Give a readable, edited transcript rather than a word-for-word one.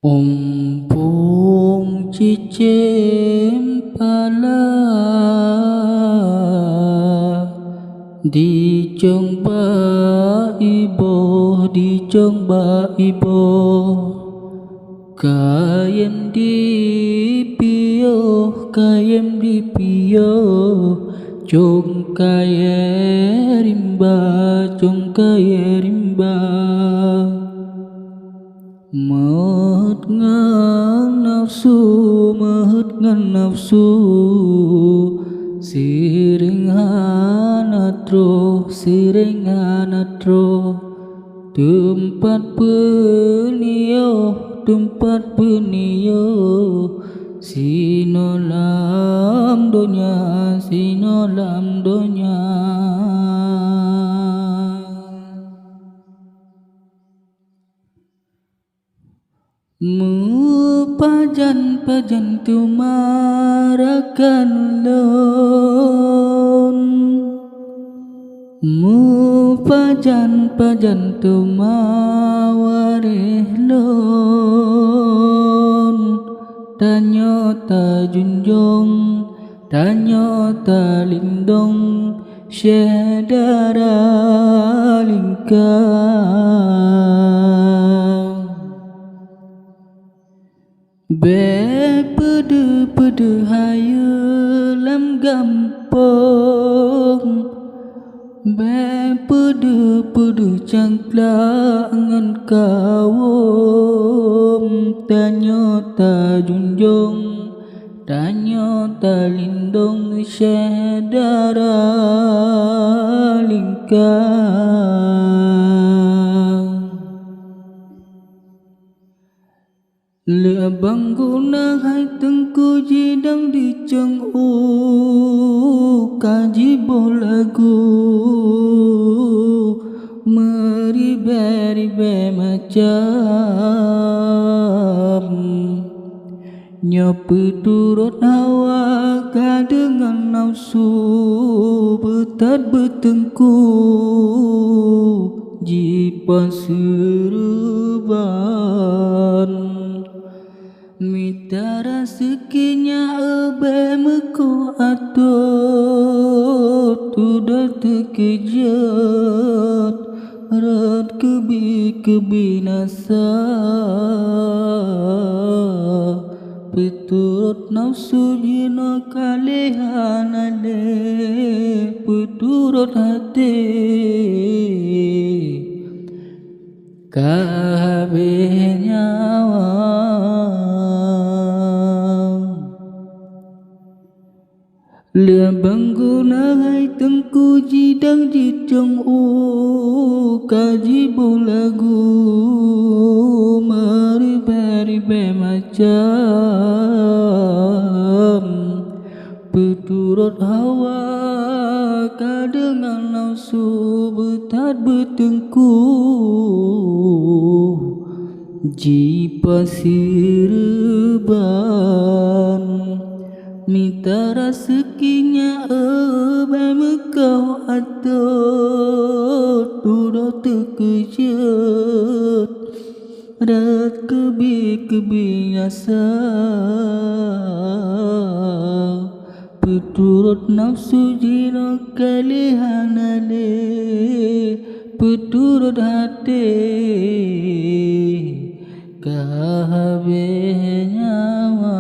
Ompong cicim pala di chong ba ibo kayem di pio chong kaye rimba Mahut ngan nafsu siring hanatro tempat penio sinolam donya Pajan tu marakan lon pajan tu mawareh lon Tanyo ta junjong tanyo ta lindong syedara lingkar Be pede hayu lam gampong Be pede cangkla angan kawom Tanyo ta junjong tanyo ta lindong syedara lingkar Le abang guna hai tengku jidang di ceng kaji lagu meribe macam nyopi turut hawa kadengan nafsu betat betengku jipa serban Mita rezekinya ebe meko atot Tudah terkejut Rat kebinasa Peturut nafsu jino kalihan ale Peturut hati Kabeh nyawa Le bangguna hai tengku jidang jitong kaji lagu meribe macam Peturut hawa kadengan nafsu betat betengku jipa sirban Mita rezekinya ebe mekau atot Tudah terkejut Rat kebiasa Peturut nafsu jino kalihan ale Peturut hati Kabeh nyawa